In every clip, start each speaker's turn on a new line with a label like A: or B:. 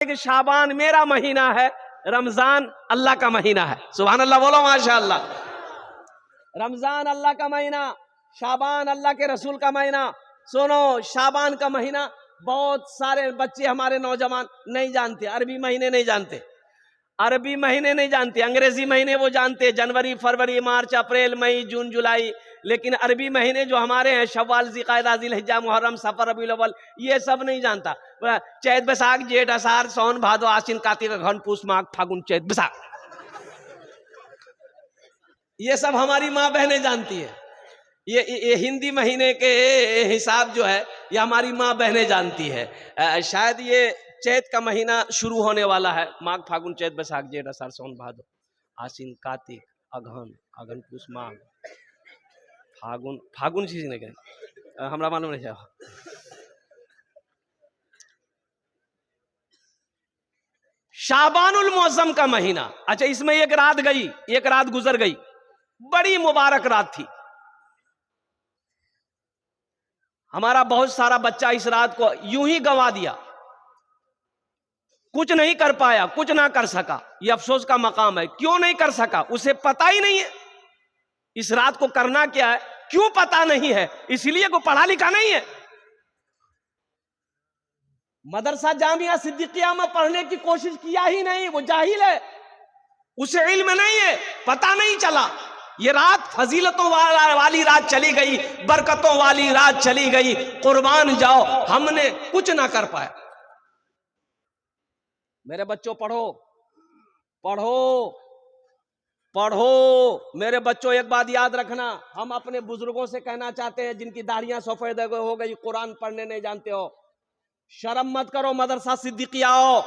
A: कि शाबान मेरा महीना है, रमजान अल्लाह का महीना है। सुभान अल्लाह बोलो माशाअल्लाह। रमजान अल्लाह का महीना, शाबान अल्लाह के रसूल का महीना। सुनो, शाबान का महीना बहुत सारे बच्चे हमारे नौजवान नहीं जानते, अरबी महीने नहीं जानते, अरबी महीने नहीं जानते, अंग्रेजी महीने वो जानते, जनवरी, फरवरी, मार्च, अप्रैल, मई, जून, जुलाई, लेकिन अरबी महीने जो हमारे हैं शव्वाल, ज़िलक़ादा, ज़िलहिज्जा, मुहर्रम, सफर, रबीउल अव्वल, ये सब नहीं जानता। चैत, बैसाख, जेठ, आषाढ़, सावन, भादो, आश्विन, कार्तिक, अगहन, पूस, माघ, फागुन, चैत, बैसाख, ये सब हमारी माँ बहनें जानती है। ये हिंदी महीने के हिसाब जो है ये हमारी माँ बहनें जानती है। शायद ये चैत का महीना शुरू होने वाला है, माघ, फागुन, चैत, बैसाख, जेठ, आषाढ़, सावन, भादो, आश्विन, कार्तिक, अगहन, अगहन, पूस, माघ, फागुन, फागुन चीज नहीं कहे, हमरा मालूम नहीं है। शाबानुल मौसम का महीना। अच्छा, इसमें एक रात गई, एक रात गुजर गई, बड़ी मुबारक रात थी। हमारा बहुत सारा बच्चा इस रात को यूं ही गंवा दिया, कुछ नहीं कर पाया, कुछ ना कर सका। यह अफसोस का मकाम है। क्यों नहीं कर सका? उसे पता ही नहीं है इस रात को करना क्या है। क्यों पता नहीं है? इसलिए को पढ़ा लिखा नहीं है। मदरसा जामिया सिद्दीकिया में पढ़ने की कोशिश किया ही नहीं, वो जाहिल है, उसे इल्म नहीं है, पता नहीं चला। ये रात फजीलतों वाली रात चली गई, बरकतों वाली रात चली गई। कुर्बान जाओ, हमने कुछ ना कर पाया। मेरे बच्चों, पढ़ो पढ़ो पढ़ो। मेरे बच्चों, एक बात याद रखना, हम अपने बुजुर्गों से कहना चाहते हैं जिनकी दाढ़ियां सफेद हो गई, कुरान पढ़ने नहीं जानते हो, शर्म मत करो, मदरसा सिद्दीकिया आओ।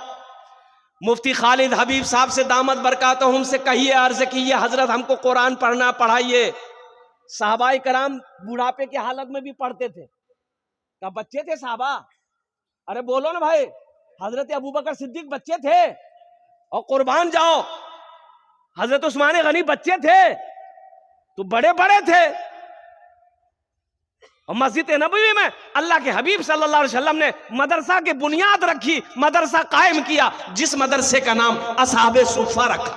A: मुफ्ती खालिद हबीब साहब से दामत बरकातहुम से कहिए, अर्ज कीजिए, हजरत हमको कुरान पढ़ना पढ़ाइए। साहबाए कराम बुढ़ापे की हालत में भी पढ़ते थे। क्या बच्चे थे साहबा? अरे बोलो ना भाई, हजरत अबू बकर सिद्दीक बच्चे थे। और कुर्बान जाओ, हजरत उस्मान गनी बच्चे थे, तो बड़े बड़े थे। और मस्जिद नबवी में अल्लाह के हबीब सल्लल्लाहु अलैहि वसल्लम ने मदरसा की बुनियाद रखी, मदरसा कायम किया, जिस मदरसे का नाम असहाबे सुफ़ा रखा।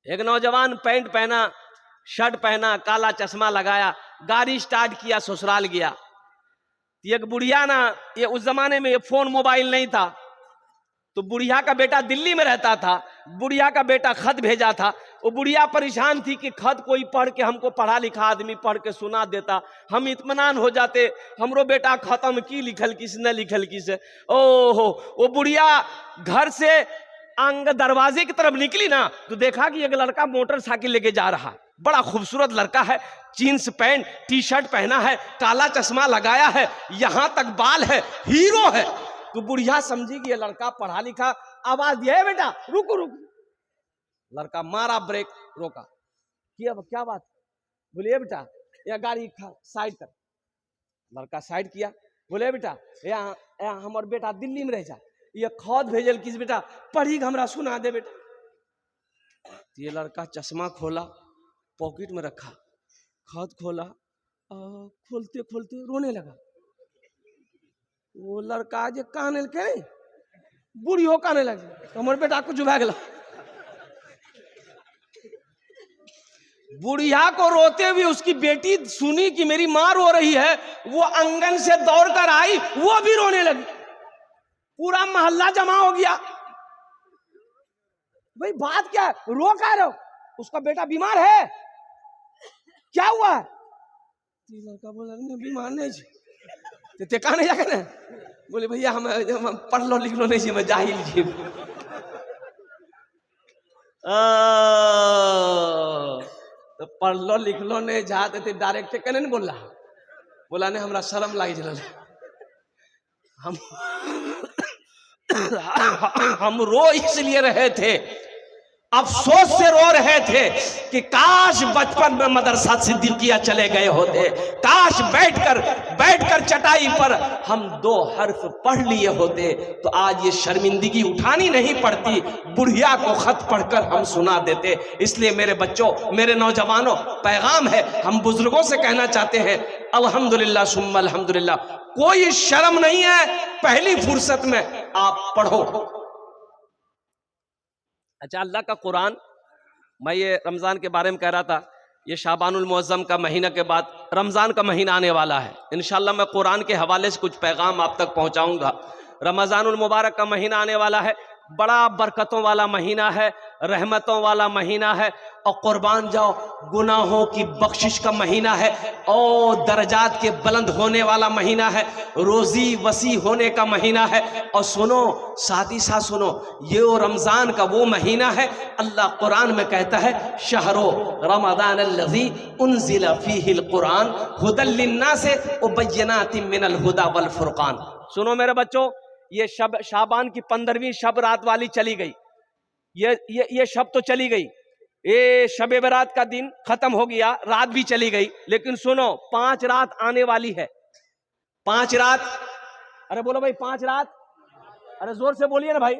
A: एक नौजवान पैंट पहना, शर्ट पहना, काला चश्मा लगाया, गाड़ी स्टार्ट किया, ससुराल गया। एक बुढ़िया ना, ये उस जमाने में ये फोन मोबाइल नहीं था, तो बुढ़िया का बेटा दिल्ली में रहता था, बुढ़िया का बेटा खत भेजा था। वो बुढ़िया परेशान थी कि खत कोई पढ़ के, हमको पढ़ा लिखा आदमी पढ़ के सुना देता, हम इत्मीनान हो जाते, हमरो बेटा खत्म की लिखल किस न लिखल किस। ओहो, वो बुढ़िया घर से दरवाजे की तरफ निकली ना, तो देखा कि एक लड़का मोटरसाइकिल लेके जा रहा, बड़ा खूबसूरत लड़का है, जीन्स पैंट टी शर्ट पहना है, काला चश्मा लगाया है, यहां तक बाल है, हीरो है। तो बुढ़िया समझी कि ये लड़का पढ़ा लिखा। आवाज दिया, है बेटा रुको रुको। लड़का मारा ब्रेक, रोका, क्या बात? बोले बेटा यह गाड़ी साइड कर। लड़का साइड किया, बोले बेटा यहाँ हमार बेटा दिल्ली में रह जा, ये खत भेजल किस बेटा, पढ़ी हमरा सुना दे बेटा। ये लड़का चश्मा खोला, पॉकेट में रखा, खत खोला, खोलते खोलते रोने लगा। वो लड़का जो काने के बुढ़ी हो काने लगे, हमारे बेटा कुछ भा गया। बुढ़िया को रोते हुए उसकी बेटी सुनी कि मेरी मां रो रही है, वो आंगन से दौड़कर आई, वो भी रोने लगी। पूरा मोहल्ला जमा हो गया। भाई बात क्या है, रो क्या रहे हो? उसका बेटा बीमार है, क्या हुआ है? लड़का बोला नहीं बीमार नहीं जी, ते कहने जाकर ना, बोले भैया हम पढ़ लो लिख लो नहीं जी, मैं जाहिल जी। तो पढ़ लो लिख लो नहीं जाते थे, डायरेक्ट कहने नहीं बोला, बोला नहीं हमरा शर्म लाग जल, हम रो इसलिए रहे थे अफसोस से रो रहे थे कि काश बचपन में मदरसा सिद्दीकिया चले गए होते, काश बैठकर चटाई पर हम 2 हर्फ पढ़ लिए होते तो आज ये शर्मिंदगी उठानी नहीं पड़ती, बुढ़िया को खत पढ़कर हम सुना देते। इसलिए मेरे बच्चों, मेरे नौजवानों, पैगाम है, हम बुजुर्गों से कहना चाहते हैं, अल्हम्दुलिल्लाह सुम्मा अल्हम्दुलिल्लाह, कोई शर्म नहीं है, पहली फुर्सत में आप पढ़ो। अच्छा, अल्लाह का कुरान, मैं ये रमज़ान के बारे में कह रहा था, ये शाबानुल मुअज़्ज़म का महीना के बाद रमज़ान का महीना आने वाला है। इंशाअल्लाह मैं कुरान के हवाले से कुछ पैगाम आप तक पहुंचाऊंगा। रमज़ानुल मुबारक का महीना आने वाला है, बड़ा बरकतों वाला महीना है, रहमतों वाला महीना है, और कुर्बान जाओ गुनाहों की बख्शिश का महीना है, और दर्जात के बुलंद होने वाला महीना है, रोज़ी वसी होने का महीना है। और सुनो, साथ ही साथ सुनो, ये रमज़ान का वो महीना है, अल्लाह कुरान में कहता है, शहरो रमज़ान अल्लज़ी उन्ज़िला फ़ीहिल कुरान हुदल लिन्नास व बय्यिनातिम मिनल हुदा वल फुरक़ान। सुनो मेरे बच्चों, ये शाबान की 15वीं शब रात वाली चली गई, ये शब तो चली गई, ये शब बरात का दिन खत्म हो गया, रात भी चली गई, लेकिन सुनो 5 रात आने वाली है। 5 रात, अरे बोलो भाई 5 रात, अरे जोर से बोलिए ना भाई,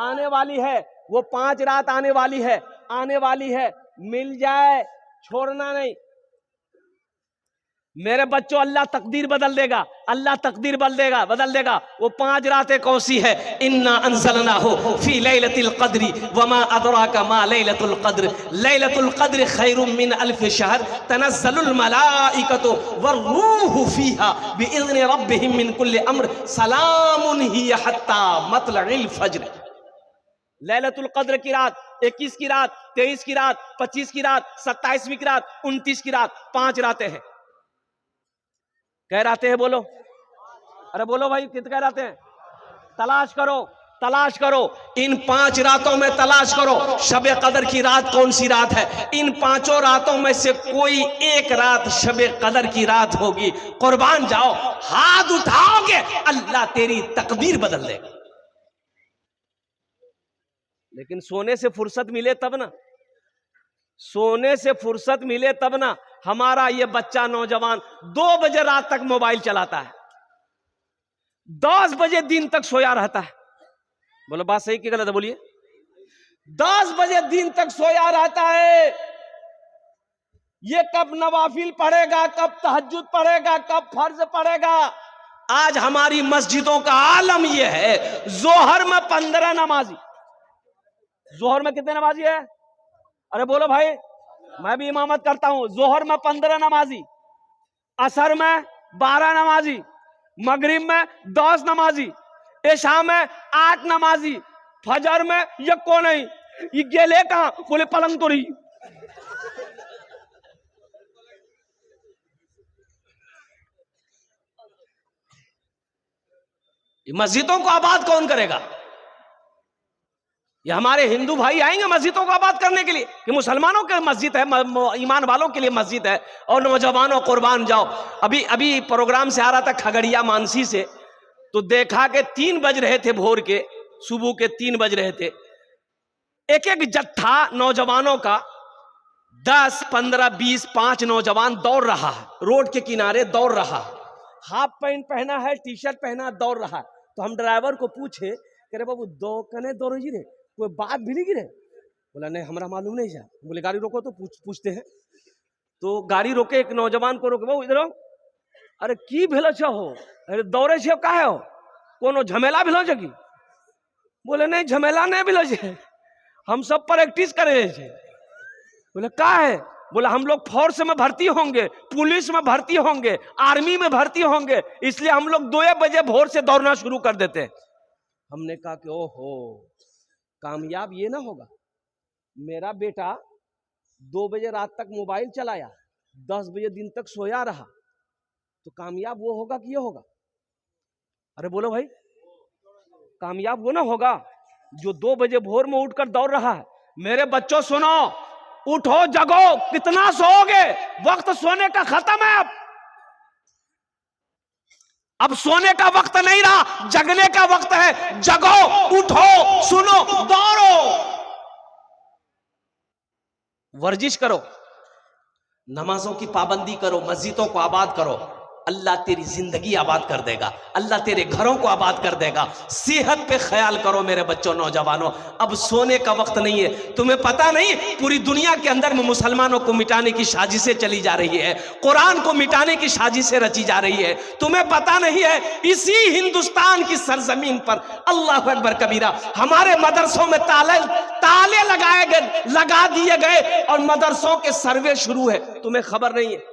A: आने वाली है, वो 5 रात आने वाली है, मिल जाए छोड़ना नहीं। मेरे बच्चों, अल्लाह तकदीर बदल देगा, बदल देगा। वो 5 रातें कौन सी है? इन्ना अंज़लनाहु फी लैलतिल क़द्रि वमा अदराका मा लैलतुल क़द्र लैलतुल क़द्र खैरुम मिन अल्फ़ि शहर तनज़्ज़लुल मलाइकतु वर्रूहु फ़ीहा बिइज़्नि रब्बिहिम मिन कुल्लि अम्र सलामुन हिय हत्ता मतलइल फ़ज्र। लैलतुल क़द्र की रात, 21 की रात, 23 की रात, 25 की रात, 27वीं की रात, 29 की रात, 5 रातें हैं। कह रातें हैं बोलो, अरे बोलो भाई, कितने कह रातें हैं? तलाश करो इन 5 रातों में, तलाश करो शब कदर की रात कौन सी रात है। इन 5 रातों में से कोई एक रात शब कदर की रात होगी। कुर्बान जाओ, हाथ उठाओगे, अल्लाह तेरी तकदीर बदल देगा। लेकिन सोने से फुर्सत मिले तब ना, सोने से फुर्सत मिले तब ना। हमारा ये बच्चा नौजवान 2 बजे रात तक मोबाइल चलाता है, 10 बजे दिन तक सोया रहता है। बोलो बात सही कि गलत है? बोलिए। 10 बजे दिन तक सोया रहता है। ये कब नवाफिल पढ़ेगा, कब तहज्जुद पढ़ेगा, कब फर्ज पढ़ेगा? आज हमारी मस्जिदों का आलम यह है, जोहर में 15 नमाजी। जोहर में कितने नमाजी है? अरे बोलो भाई, मैं भी इमामत करता हूं। जोहर में 15 नमाजी, असर में 12 नमाजी, मगरिब में 10 नमाजी, इशा में 8 नमाजी, फजर में ये कौन नहीं, ये गेले कहां? बोले पलंग तो रही। मस्जिदों को आबाद कौन करेगा? ये हमारे हिंदू भाई आएंगे मस्जिदों को आबाद करने के लिए कि मुसलमानों के मस्जिद है, ईमान वालों के लिए मस्जिद है। और नौजवानों कुर्बान जाओ, अभी प्रोग्राम से आ रहा था खगड़िया मानसी से, तो देखा कि 3 बज रहे थे, भोर के सुबह के 3 बज रहे थे। एक जत्था नौजवानों का 10, 15, 20, 5 नौजवान दौड़ रहा है, रोड के किनारे दौड़ रहा है, हाफ पैंट पहना है, टी शर्ट पहना, दौड़ रहा है। तो हम ड्राइवर को पूछे, कह रहे बाबू दो कने दौड़ जी रे, कोई बात भी नहीं गिरे? बोला नहीं, हमारा मालूम नहीं है। बोले गाड़ी रोको तो पूछते हैं। तो गाड़ी रोके, एक नौजवान को रोके, बाबू इधर आओ। अरे की भेल हो? अरे दौड़े छे काहे हो? कोनो झमेला भेल की? बोले नहीं, झमेला नहीं भेल छे, हम सब प्रैक्टिस करे छे। बोले का है? बोला हम लोग फोर्स में भर्ती होंगे, पुलिस में भर्ती होंगे, आर्मी में भर्ती होंगे, इसलिए हम लोग 2 बजे भोर से दौड़ना शुरू कर देते हैं। हमने कहा कि ओहो, कामयाब ये ना होगा, मेरा बेटा 2 बजे रात तक मोबाइल चलाया, 10 बजे दिन तक सोया रहा, तो कामयाब वो होगा कि ये होगा? अरे बोलो भाई, कामयाब वो ना होगा जो 2 बजे भोर में उठकर दौड़ रहा है। मेरे बच्चों सुनो, उठो, जगो, कितना सोओगे? वक्त सोने का खत्म है। अब सोने का वक्त नहीं रहा, जगने का वक्त है। जगो, उठो, सुनो, दौड़ो। वर्जिश करो, नमाजों की पाबंदी करो, मस्जिदों को आबाद करो, अल्लाह तेरी जिंदगी आबाद कर देगा, अल्लाह तेरे घरों को आबाद कर देगा। सेहत पे ख्याल करो मेरे बच्चों, नौजवानों, अब सोने का वक्त नहीं है। तुम्हें पता नहीं पूरी दुनिया के अंदर में मुसलमानों को मिटाने की साजिशें चली जा रही है, कुरान को मिटाने की साजिशें रची जा रही है। तुम्हें पता नहीं है इसी हिंदुस्तान की सरजमीन पर, अल्लाह अकबर कबीरा, हमारे मदरसों में ताले लगाए गए, लगा दिए गए और मदरसों के सर्वे शुरू है। तुम्हें खबर नहीं है